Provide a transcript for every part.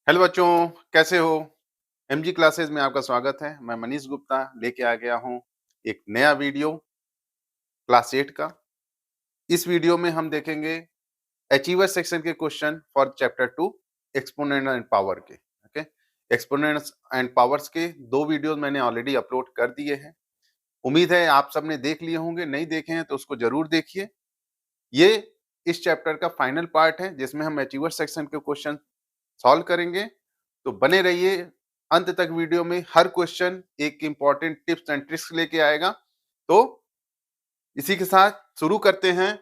Hello बच्चों, कैसे हो? एमजी क्लासेस में आपका स्वागत है। मैं मनीष गुप्ता लेके आ गया हूँ एक नया वीडियो क्लास 8 का। इस वीडियो में हम देखेंगे अचीवर सेक्शन के question for chapter 2 exponent and power के। ओके, एक्सपोनेंट्स एंड पावर्स के दो वीडियो मैंने ऑलरेडी अपलोड कर दिए हैं। उम्मीद है आप सबने देख लिए होंगे, नहीं देखे हैं तो उसको जरूर देखिए। ये इस चैप्टर का फाइनल पार्ट है जिसमें हम अचीवर सेक्शन के क्वेश्चन सॉल्व करेंगे। तो बने रहिए अंत तक। वीडियो में हर क्वेश्चन एक इंपॉर्टेंट टिप्स एंड ट्रिक्स लेके आएगा। तो इसी के साथ शुरू करते हैं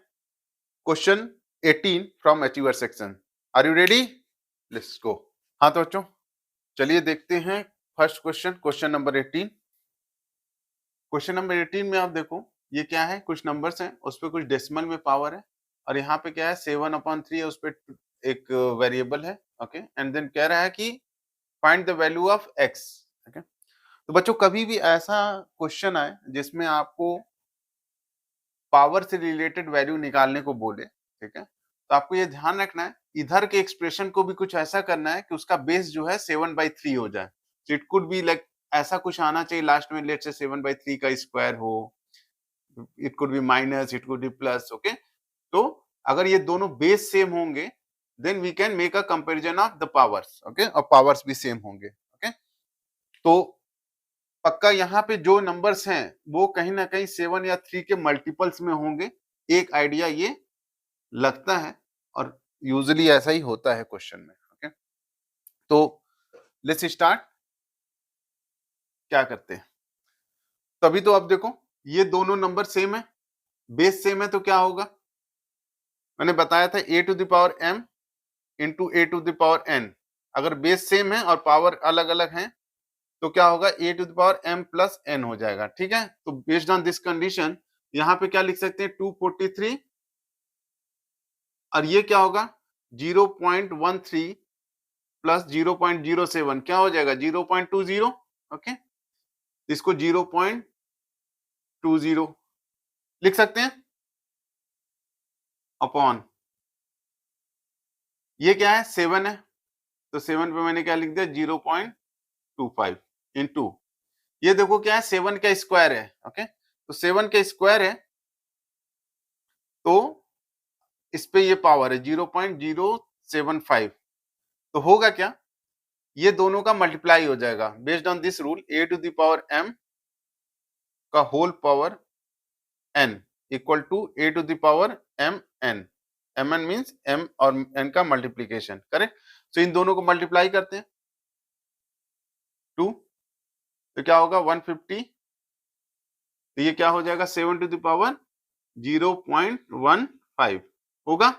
question 18 from achiever section. Are you ready? Let's go. हाँ तो बच्चों, चलिए देखते हैं first question, question number 18। Question number 18 में आप देखो ये क्या है, कुछ नंबर्स हैं उस पर कुछ डेसिमल में पावर है और यहाँ पे क्या है 7/3 है, उस पर एक वेरिएबल है। ओके, एंड देन कह रहा है कि find the value of x. तो बच्चों कभी भी ऐसा क्वेश्चन आए जिसमें आपको पावर से रिलेटेड वैल्यू निकालने को बोले, ठीक है, तो आपको ये ध्यान रखना है इधर के एक्सप्रेशन को भी कुछ ऐसा करना है कि उसका बेस जो है 7/3 हो जाए। इट कुड बी लाइक ऐसा कुछ आना चाहिए लास्ट में, लेट्स से 7/3 का स्क्वायर हो, it could be minus, it could be plus. Okay, तो अगर ये दोनों बेस सेम होंगे then we can make a comparison of the powers. Okay, और पावर्स भी सेम होंगे। ओके, तो पक्का यहाँ पे जो नंबर्स हैं वो कहीं ना कहीं 7 या 3 के मल्टीपल्स में होंगे। एक आइडिया ये लगता है और यूजुअली ऐसा ही होता है क्वेश्चन में। ओके, तो लेट्स स्टार्ट। क्या करते हैं, तभी तो अब देखो ये दोनों नंबर सेम है, बेस सेम है, तो क्या होगा, मैंने बताया था a to the power m into a to the power n। अगर बेस सेम है और पावर अलग अलग है तो क्या होगा, a to the power m plus n हो जाएगा। ठीक है, तो बेस्ड ऑन दिस कंडीशन यहाँ पे क्या लिख सकते हैं 243 और ये क्या होगा 0.13 प्लस 0.07 क्या हो जाएगा 0.20। ओके, इसको 0.20 लिख सकते हैं अपॉन ये क्या है 7 है, तो 7 पे मैंने क्या लिख दिया 0.25 इंटू ये देखो क्या है 7 का स्क्वायर है। ओके, तो 7 का स्क्वायर है तो इस पे ये पावर है 0.075, तो होगा क्या, ये दोनों का मल्टीप्लाई हो जाएगा। Based on this rule a to the power m का whole power n equal to a to the power m n। mn means m और n का मल्टीप्लिकेशन, करेक्ट। तो इन दोनों को मल्टीप्लाई करते हैं 2, तो क्या होगा 150, तो ये क्या हो जाएगा 7 टू द पावर 0.15 होगा।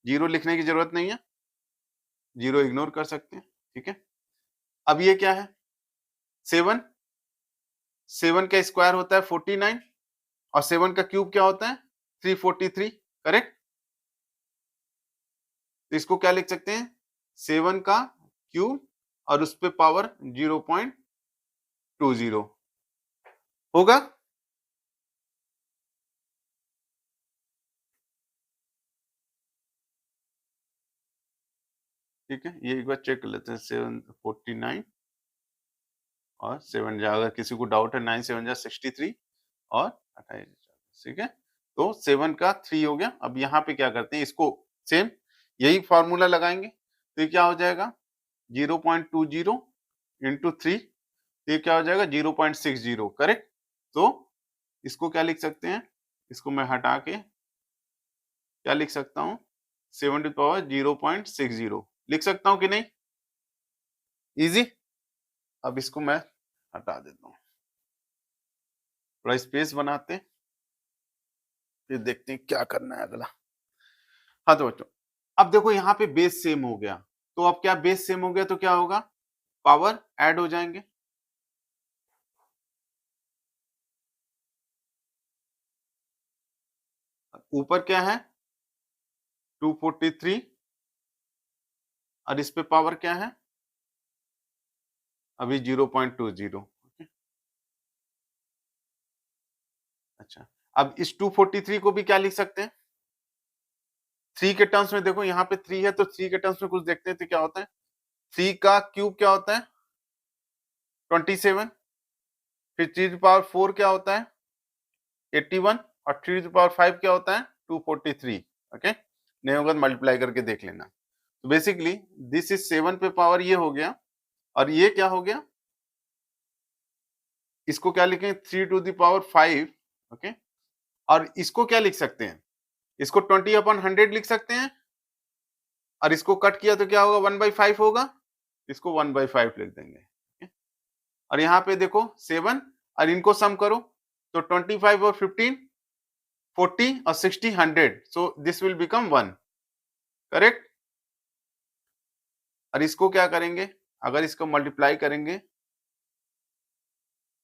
जीरो लिखने की जरूरत नहीं है, जीरो इग्नोर कर सकते हैं। ठीक है, अब ये क्या है 7, 7 का स्क्वायर होता है 49 और 7 का क्यूब क्या होता है 343, करेक्ट। तो इसको क्या लिख सकते हैं 7 का क्यूब और उस पे पावर 0.20 होगा। ठीक है, ये एक बार चेक कर लेते हैं 749 और 7 जा, अगर किसी को डाउट है 9 7 जा 63 और 28। ठीक है, तो 7 का 3 हो गया। अब यहाँ पे क्या करते हैं, इसको सेम यही फॉर्मूला लगाएंगे, तो ये क्या हो जाएगा 0.20 इंटू 3, ये क्या हो जाएगा 0.60, करेक्ट। तो इसको क्या लिख सकते हैं, इसको मैं हटा के क्या लिख सकता हूँ 7 टू पावर 0.60 लिख सकता हूँ कि नहीं, इजी। अब इसको मैं हटा देता हूँ, थोड़ा स्पेस बनाते हैं, फिर देखते हैं क्या करना है अगला। हाँ तो बच्चों अब देखो यहाँ पे बेस सेम हो गया, तो अब क्या बेस सेम हो गया तो क्या होगा पावर ऐड हो जाएंगे। ऊपर क्या है 243 और इस पे पावर क्या है अभी 0.20। अच्छा, अब इस 243 को भी क्या लिख सकते हैं 3 के टर्म्स में, देखो यहाँ पे 3 है तो 3 के टर्म्स में कुछ देखते हैं तो क्या होता है 3 का क्यूब क्या होता है 27, फिर 3 टू पावर 4 क्या होता है 81 और 3 टू पावर 5 क्या होता है 243। ओके, नहीं होगा तो मल्टीप्लाई करके देख लेना। तो बेसिकली दिस इज 7 पे पावर ये हो गया, और ये क्या हो गया, इसको क्या लिखें 3 टू द पावर 5। ओके, और इसको क्या लिख सकते हैं, इसको 20/100 लिख सकते हैं, और इसको कट किया तो क्या होगा 1/5 होगा, इसको 1/5 लिख देंगे। okay? और यहाँ पे देखो 7 और इनको सम करो तो 25 और 15 40 और 60 100, so this will become 1, correct. और इसको क्या करेंगे, अगर इसको मल्टीप्लाई करेंगे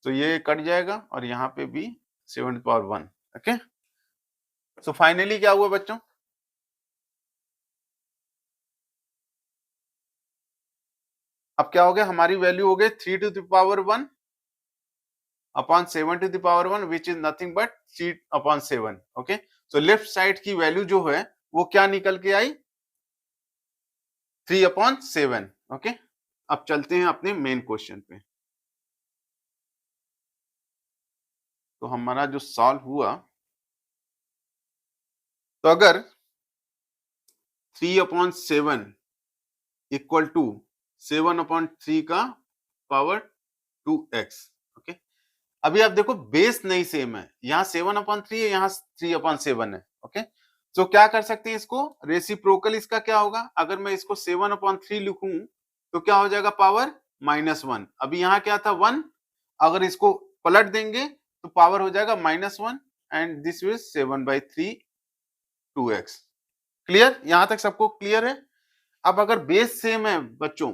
तो ये कट जाएगा, और यहाँ पे भी 7 to the power 1। Okay, so finally क्या हुआ बच्चों, अब क्या हो गया, हमारी वैल्यू हो गई 3 to the power 1 upon 7 to the power 1 which is nothing but 3/7। Okay, so left side की वैल्यू जो है वो क्या निकल के आई 3/7। ओके, अब चलते हैं अपने मेन क्वेश्चन पे। तो हमारा जो सॉल्व हुआ, तो अगर 3/7 इक्वल टू 7/3 का पावर 2x। ओके, अभी आप देखो बेस नहीं सेम है, यहाँ 7/3 है, यहाँ 3/7 है। ओके, तो क्या कर सकते हैं, इसको रेसिप्रोकल इसका क्या होगा, अगर मैं इसको 7/3 लिखूं तो क्या हो जाएगा पावर -1। अभी यहाँ क्या था 1, अगर इसको पलट देंगे तो पावर हो जाएगा -1, and this is 7/3 2x। Clear, यहां तक सबको क्लियर है। अब अगर बेस सेम है बच्चों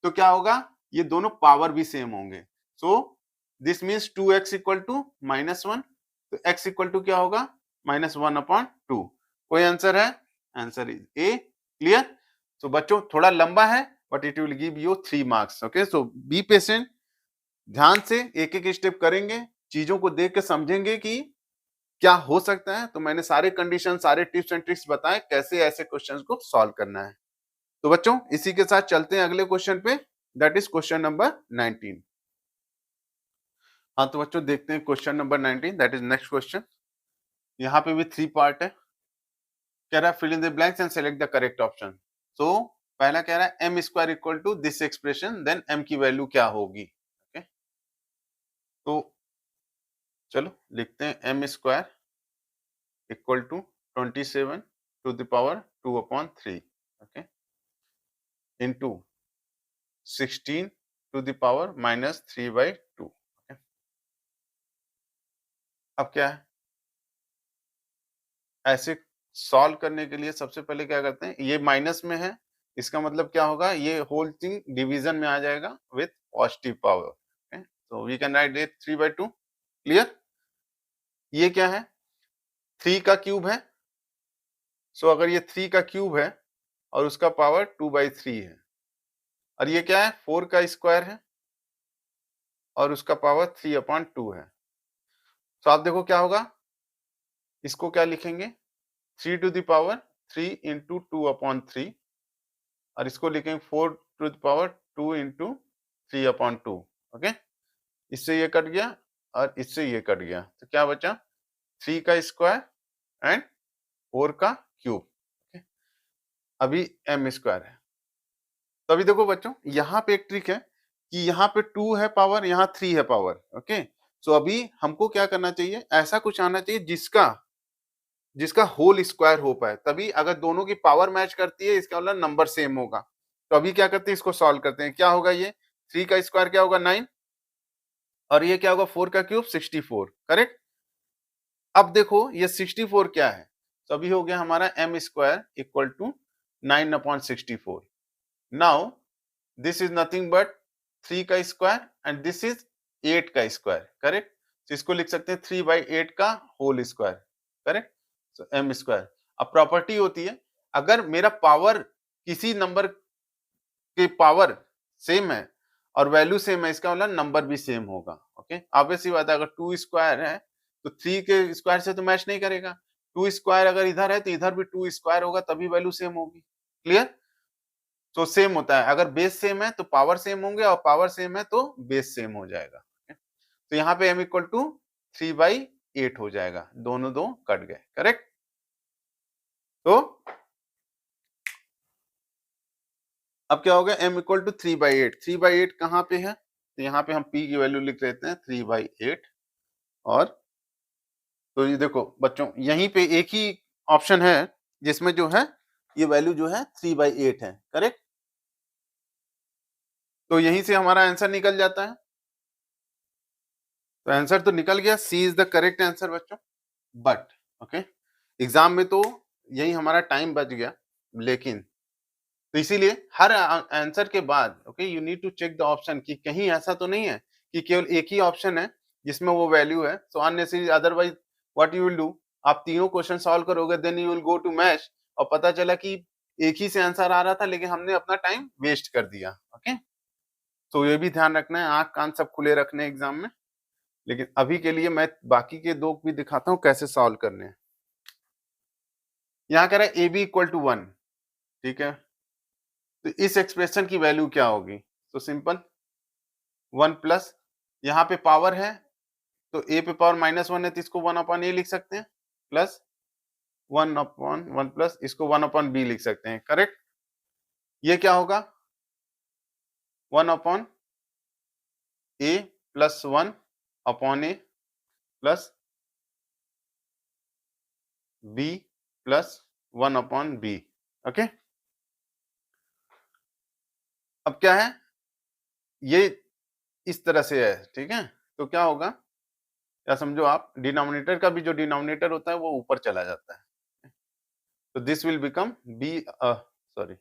तो क्या होगा, ये दोनों पावर भी सेम होंगे, so this means 2x equal to -1, तो x इक्वल टू क्या होगा -1/2। कोई आंसर है, आंसर इज ए। क्लियर, सो बच्चों थोड़ा लंबा है but it will give you 3 marks. Okay, so be patient, ध्यान से एक एक स्टेप करेंगे, चीजों को देख के समझेंगे कि क्या हो सकता है। तो मैंने सारे कंडीशन, सारे टिप्स एंड ट्रिक्स बताए कैसे ऐसे क्वेश्चंस को सॉल्व करना है। तो बच्चों इसी के साथ चलते हैं अगले क्वेश्चन पे, दैट इज क्वेश्चन नंबर 19। हाँ तो बच्चों देखते हैं question number 19, that is next question. यहाँ पे भी 3 पार्ट है, कह रहा है fill in the blanks and select the correct option. So पहला कह रहा है M square equal to this expression, then M की वैल्यू क्या होगी। ओके, तो चलो लिखते हैं M square equal to 27 to the power 2/3, okay, into 16 to the power -3/2। अब क्या है, ऐसे सॉल्व करने के लिए सबसे पहले क्या करते हैं, ये माइनस में है, इसका मतलब क्या होगा, ये होल थिंग डिवीजन में आ जाएगा विथ पॉजिटिव पावर। तो we can write it 3/2। Clear, ये क्या है 3 का क्यूब है, सो अगर ये 3 का क्यूब है और उसका पावर 2/3 है, और ये क्या है 4 का स्क्वायर है और उसका पावर 3/2 है। तो आप देखो क्या होगा, इसको क्या लिखेंगे 3 टू द पावर 3 इंटू 2/3, और इसको लिखेंगे 4 to the power 2 into 3/2। Okay, इससे ये कट गया और इससे ये कट गया, तो क्या बचा 3 का स्क्वायर एंड 4 का क्यूब। ओके, अभी एम स्क्वायर है। तो अभी देखो बच्चों यहाँ पे एक ट्रिक है कि यहाँ पे 2 है पावर, यहाँ 3 है पावर। ओके, सो अभी हमको क्या करना चाहिए, ऐसा कुछ आना चाहिए जिसका जिसका होल स्क्वायर हो पाए, तभी अगर दोनों की पावर मैच करती है इसका मतलब नंबर सेम होगा। तो अभी क्या करते हैं, इसको सॉल्व करते हैं। क्या होगा, ये 3 का स्क्वायर क्या होगा 9, और ये क्या होगा 4 का क्यूब 64, करेक्ट। अब देखो ये 64 क्या है, तो अभी हो गया हमारा m square equal to 9/64। Now this is nothing but 3 का स्क्वायर एंड दिस इज 8 का स्क्वायर, करेक्ट। तो इसको लिख सकते हैं 3/8 का होल स्क्वायर, करेक्ट। तो एम स्क्वायर, अब प्रॉपर्टी होती है अगर मेरा पावर किसी नंबर के पावर सेम है और वैल्यू सेम है, इसका मतलब नंबर भी सेम होगा। ओके, ऑब्वियस सी बात है, अगर 2 स्क्वायर है तो 3 के स्क्वायर से तो मैच नहीं करेगा, 2 स्क्वायर अगर इधर है तो इधर भी 2 स्क्वायर होगा, तभी वैल्यू सेम होगी। क्लियर, तो सेम होता है, अगर बेस सेम है तो पावर सेम होंगे और पावर सेम है तो बेस सेम हो जाएगा। तो यहाँ पे m इक्वल टू 3/8 हो जाएगा, दोनों दो कट गए, करेक्ट। तो अब क्या हो गया, m इक्वल टू 3/8। 3/8 कहाँ पे है, तो यहाँ पे हम p की वैल्यू लिख लेते हैं 3/8। और तो ये देखो बच्चों, यहीं पे एक ही ऑप्शन है जिसमें जो है ये वैल्यू जो है 3/8 है, करेक्ट। तो यहीं से हमारा आंसर निकल जाता है। तो आंसर तो निकल गया, सी इज द करेक्ट आंसर बच्चों। बट ओके, एग्जाम में तो यही हमारा टाइम बच गया, लेकिन तो इसीलिए हर आंसर के बाद okay you need to check the option कि कहीं ऐसा तो नहीं है कि केवल एक ही ऑप्शन है जिसमें वो वैल्यू है। So unnecessary, otherwise what you will do, आप तीनों क्वेश्चन सॉल्व करोगे, then you will go to mess और पता चला कि एक ही से आंसर आ रहा था लेकिन हमने अपना टाइम वेस्ट कर दिया। ओके, तो ये भी ध्यान रखना है, आंख कान सब खुले रखने एग्जाम में। लेकिन अभी के लिए मैं बाकी के दो भी दिखाता हूँ कैसे सॉल्व करने हैं। यहाँ कह रहा है ए बी इक्वल टू 1, ठीक है। तो इस एक्सप्रेशन की वैल्यू क्या होगी, तो सिंपल 1 प्लस, यहाँ पे पावर है तो a पे पावर -1 है तो इसको 1 अपॉन a लिख सकते हैं, प्लस 1 अपॉन 1 प्लस इसको 1 अपॉन b लिख सकते हैं, करेक्ट। ये क्या होगा, 1 upon a plus 1 upon a plus b plus 1 upon b। Okay, अब क्या है, ये इस तरह से है, ठीक है। तो क्या होगा, या समझो आप डिनोमिनेटर का भी जो डिनोमिनेटर होता है वो ऊपर चला जाता है। तो this will become b sorry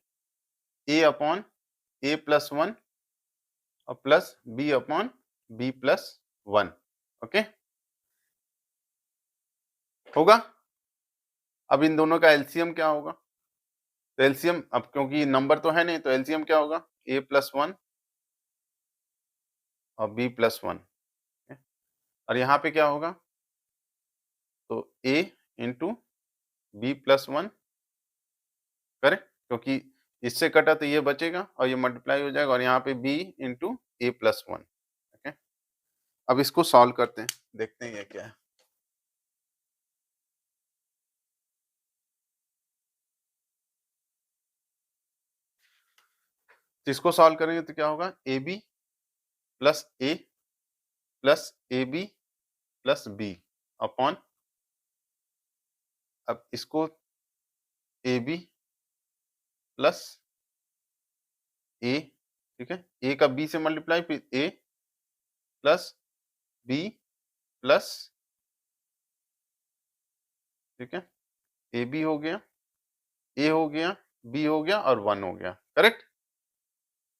a upon a plus 1 और plus b upon b plus 1। Okay, होगा। अब इन दोनों का एलसीएम क्या होगा, तो एलसीएम, अब क्योंकि नंबर तो है नहीं तो एलसीएम क्या होगा, a प्लस 1 और b प्लस 1। और यहाँ पे क्या होगा, तो a into b plus 1, correct, क्योंकि इससे कटा तो ये बचेगा और ये मल्टीप्लाई हो जाएगा और यहाँ पे b इंटू ए प्लस 1। ओके, अब इसको सॉल्व करते हैं, देखते हैं ये क्या है। तो इसको सॉल्व करेंगे तो क्या होगा, a b plus a plus a b plus b upon, अब इसको ए बी प्लस ए, ठीक है, ए का बी से मल्टीप्लाई, फिर ए प्लस बी प्लस, ठीक है, ए बी हो गया, ए हो गया, बी हो गया और 1 हो गया, करेक्ट।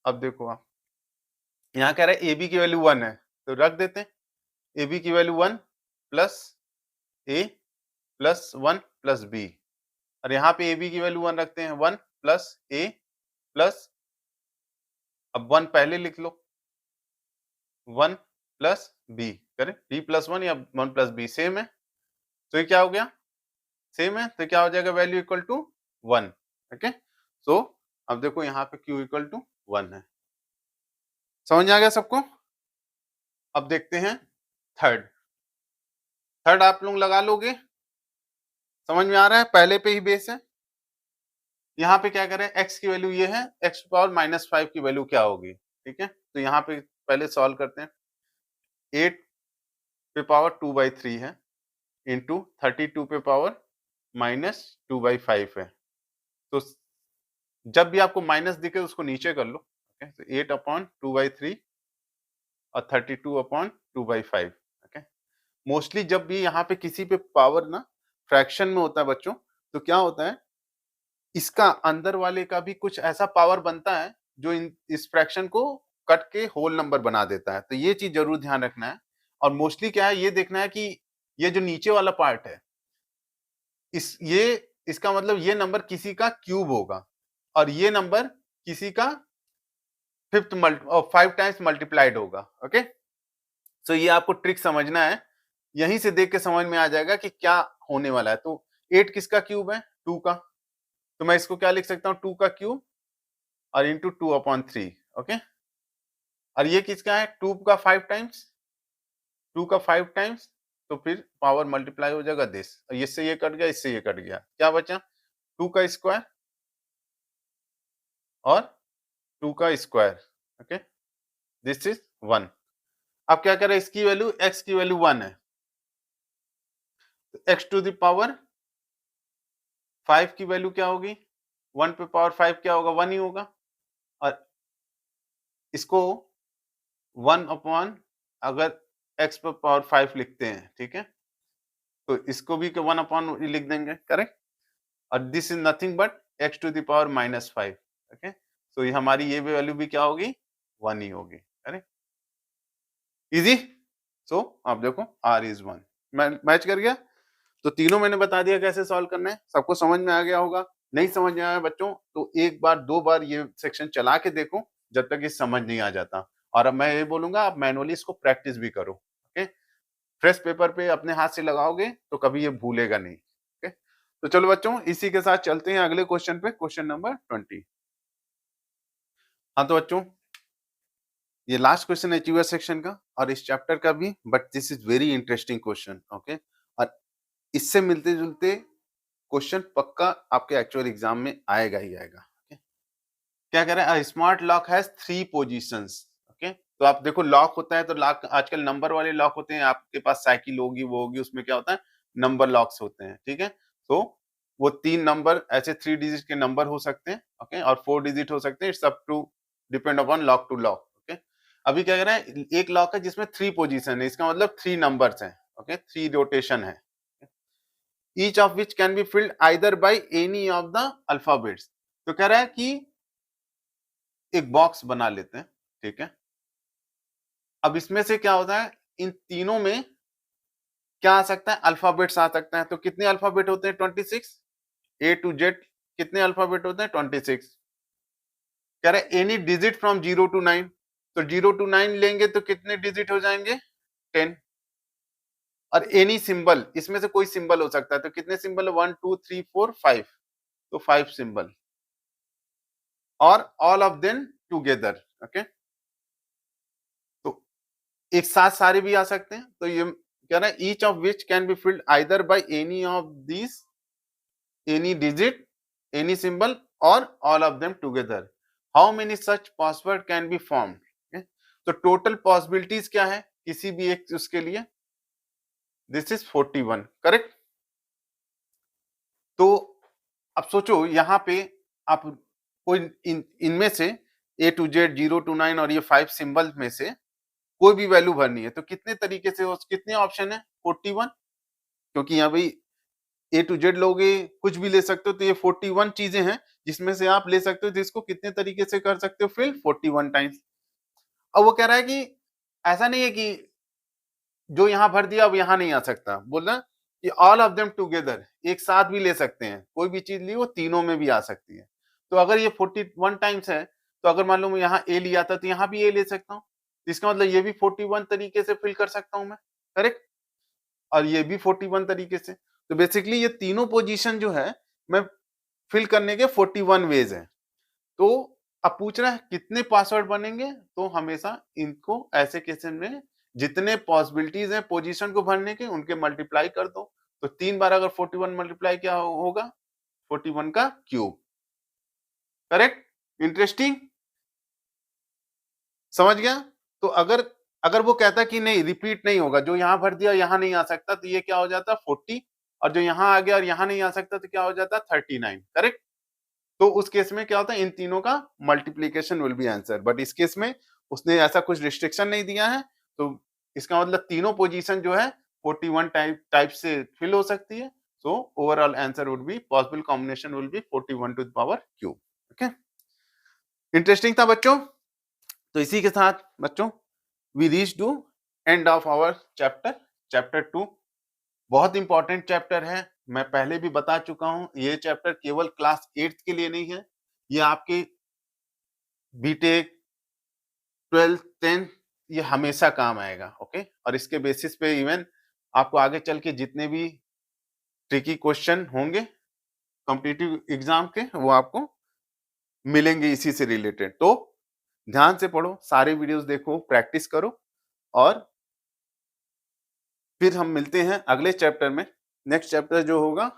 अब देखो आप, यहाँ कह रहा है ए बी की वैल्यू 1 है तो रख देते हैं, ए बी की value 1 plus a plus 1 plus B, और यहाँ पे ए बी की वैल्यू 1 रखते हैं, 1 प्लस ए प्लस, अब 1 पहले लिख लो, 1 plus b, correct, b plus 1 या 1 प्लस बी सेम है, तो ये क्या हो गया, सेम है, तो क्या हो जाएगा, वैल्यू इक्वल टू 1। ओके, सो अब देखो यहाँ पे q इक्वल टू 1 है, समझ में आ गया सबको। अब देखते हैं थर्ड, थर्ड आप लोग लगा लोगे, समझ में आ रहा है, पहले पे ही बेस है। यहाँ पे क्या करें, x की वैल्यू ये है, x पावर -5 की वैल्यू क्या होगी, ठीक है। तो यहाँ पे पहले सॉल्व करते हैं, 8 पे पावर 2/3 है इंटू 32 पे पावर -2/5 है। तो जब भी आपको माइनस दिखे उसको नीचे कर लो, ओके। तो 8 अपॉन 2/3 और 32 अपॉन 2/5। ओके, मोस्टली जब भी यहाँ पे किसी पे पावर ना फ्रैक्शन में होता है बच्चों, तो क्या होता है, इसका अंदर वाले का भी कुछ ऐसा पावर बनता है जो इस फ्रैक्शन को कट के होल नंबर बना देता है, तो ये चीज जरूर ध्यान रखना है। और मोस्टली क्या है, ये देखना है कि ये जो नीचे वाला पार्ट है, इसका मतलब ये नंबर किसी का क्यूब होगा और ये नंबर किसी का 5 टाइम्स मल्टीप्लाइड होगा। ओके, सो ये आपको ट्रिक समझना है, यहीं से देख के समझ में आ जाएगा कि क्या होने वाला है। तो 8 किसका क्यूब है, 2 का, तो मैं इसको क्या लिख सकता हूँ, 2 का क्यूब और इंटू 2/3, ओके। और ये किसका है, 2 का 5 टाइम्स, 2 का 5 टाइम्स, तो फिर पावर मल्टीप्लाई हो जाएगा दिस, और इससे ये कट गया, इससे ये कट गया, क्या बचा, 2 का स्क्वायर और 2 का स्क्वायर, ओके, दिस इज 1। अब क्या करें, इसकी वैल्यू, x की वैल्यू 1 है, तो x टू द पावर 5 की वैल्यू क्या होगी, 1 पे पावर 5 क्या होगा, 1 ही होगा। और इसको 1 अपॉन, अगर x पे पावर 5 लिखते हैं, ठीक है, तो इसको भी 1 अपॉन लिख देंगे, करेक्ट। और this is nothing but x to the power -5, okay. तो ये हमारी ये वैल्यू भी क्या होगी, 1 ही होगी, करेक्ट, इजी। सो आप देखो r इज 1, मैच कर गया। तो तीनों मैंने बता दिया कैसे सॉल्व करना है, सबको समझ में आ गया होगा। नहीं समझ में आया बच्चों तो एक बार दो बार ये सेक्शन चला के देखो, जब तक ये समझ नहीं आ जाता। और अब मैं ये बोलूंगा आप मैनुअली इसको प्रैक्टिस भी करो, ओके। फ्रेश पेपर पे अपने हाथ से लगाओगे तो कभी ये भूलेगा नहीं, ओके। तो चलो बच्चों, इसी के साथ चलते हैं अगले क्वेश्चन पे, क्वेश्चन नंबर 20। हाँ तो बच्चों, ये लास्ट क्वेश्चन है यूएस सेक्शन का और इस चैप्टर का भी, but this is very interesting question, okay. और इससे मिलते जुलते क्वेश्चन पक्का आपके एक्चुअल एग्जाम में आएगा ही आएगा, ओके। क्या कह रहा है, smart lock has 3 positions, okay. तो आप देखो लॉक होता है तो लॉक आजकल नंबर वाले लॉक होते हैं, आपके पास साइकिल होगी वो होगी, उसमें क्या होता है, नंबर लॉक्स होते हैं, ठीक है। तो वो 3 नंबर ऐसे 3 डिजिट के नंबर हो सकते हैं, ओके, और 4 डिजिट हो सकते हैं, it's up to depend upon lock to lock, okay. अभी क्या कह रहा है, एक लॉक है जिसमें 3 पोजीशन है, इसका मतलब 3 नंबर्स हैं, ओके, 3 रोटेशन है, each of which can be filled either by any of the alphabets। तो कह रहा है कि एक बॉक्स बना लेते हैं, ठीक है। अब इसमें से क्या होता है, इन तीनों में क्या आ सकता है, अल्फाबेट्स आ सकता है। तो कितने अल्फाबेट होते हैं, 26, ए टू जेड कितने अल्फाबेट होते हैं, 26। कह रहा है एनी डिजिट फ्रॉम 0 to 9, तो 0 to 9 लेंगे तो कितने डिजिट हो जाएंगे, 10। और एनी सिंबल, इसमें से कोई सिंबल हो सकता है, तो कितने सिंबल है, 1 2 3 4 5, तो 5 सिंबल, और all of them together, okay. तो एक साथ सारे भी आ सकते हैं, तो ये कह रहा है each of which can be filled either by any of this, any digit, any symbol, और all of them together. How many such password can be formed, तो टोटल पॉसिबिलिटीज क्या है किसी भी एक उसके लिए, दिस इज 41, करेक्ट। तो अब सोचो यहाँ पे आप कोई इनमें से ए टू जेड 0 to 9 और ये 5 सिंबल में से कोई भी वैल्यू भरनी है, तो कितने तरीके से, कितने ऑप्शन है, 41। क्योंकि यहाँ भाई ए टू जेड लोगे कुछ भी ले सकते हो, तो ये 41 चीजें हैं जिसमें से आप ले सकते हो, जिसको कितने तरीके से कर सकते हो, फिल 41 टाइम्स। अब वो कह रहा है कि ऐसा नहीं है कि जो यहाँ भर दिया अब यहाँ नहीं आ सकता, बोल रहा कि ऑल ऑफ देम टुगेदर, एक साथ भी ले सकते हैं, कोई भी चीज ली वो तीनों में भी आ सकती है। तो अगर ये 41 टाइम्स है, तो अगर मान लो मैं यहाँ ए लिया था तो यहाँ भी ए ले सकता हूँ, इसका मतलब ये भी 41 तरीके से फिल कर सकता हूँ मैं, करेक्ट। और ये भी 41 तरीके से। तो बेसिकली ये तीनों पोजीशन जो है मैं फिल करने के 41 वेज हैं। तो अब पूछ रहा है कितने पासवर्ड बनेंगे, तो हमेशा इनको ऐसे केसेस में जितने पॉसिबिलिटीज हैं पोजीशन को भरने के, उनके मल्टीप्लाई कर दो। तो 3 बार अगर 41 मल्टीप्लाई क्या होगा, 41 का क्यूब, करेक्ट। इंटरेस्टिंग, समझ गया। तो अगर अगर वो कहता कि नहीं रिपीट नहीं होगा, जो यहाँ भर दिया यहाँ नहीं आ सकता, तो ये क्या हो जाता 40, और जो यहाँ आ गया और यहाँ नहीं आ सकता तो क्या हो जाता 39, करेक्ट। तो उस केस में क्या होता है, इन तीनों का multiplication will be answer, but इस केस में उसने ऐसा कुछ रिस्ट्रिक्शन नहीं दिया है। तो इसका मतलब तीनों पोजीशन जो है 41 टाइप से फिल हो सकती है। So overall answer would be, possible combination will be 41 to the power cube, okay. Interesting था बच्चों। तो इसी के साथ बच्चों we reach to end of our chapter 2। बहुत इंपॉर्टेंट चैप्टर है, मैं पहले भी बता चुका हूं, ये चैप्टर केवल क्लास 8th के लिए नहीं है, ये आपके बीटेक 12th 10th ये हमेशा काम आएगा, ओके। और इसके बेसिस पे इवन आपको आगे चल के जितने भी ट्रिकी क्वेश्चन होंगे कॉम्पिटिटिव एग्जाम के, वो आपको मिलेंगे इसी से रिलेटेड। तो ध्यान से पढ़ो, सारे वीडियोस देखो, प्रैक्टिस करो और फिर हम मिलते हैं अगले चैप्टर में। नेक्स्ट चैप्टर जो होगा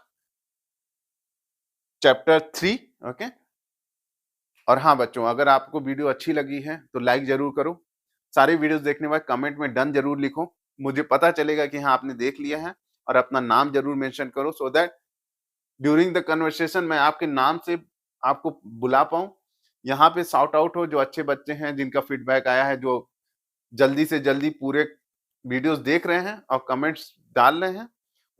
चैप्टर 3। ओके। और हाँ बच्चों, अगर आपको वीडियो अच्छी लगी है तो लाइक जरूर करो। सारे वीडियोस देखने के बाद कमेंट में डन जरूर लिखो, मुझे पता चलेगा कि हाँ आपने देख लिया है। और अपना नाम जरूर मेंशन करो so that during the conversation मैं आपके नाम से आपको बुला पाऊं। यहाँ पे शाउट आउट हो जो अच्छे बच्चे हैं, जिनका फीडबैक आया है, जो जल्दी से जल्दी पूरे वीडियोस देख रहे हैं और कमेंट्स डाल रहे हैं,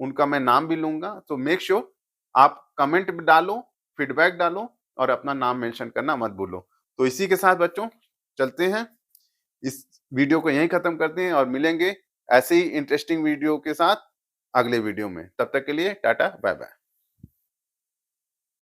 उनका मैं नाम भी लूंगा। तो मेक श्योर आप कमेंट भी डालो, फीडबैक डालो और अपना नाम मेंशन करना मत भूलो। तो इसी के साथ बच्चों चलते हैं, इस वीडियो को यहीं खत्म करते हैं और मिलेंगे ऐसे ही इंटरेस्टिंग वीडियो के साथ अगले वीडियो में। तब तक के लिए टाटा बाय बाय।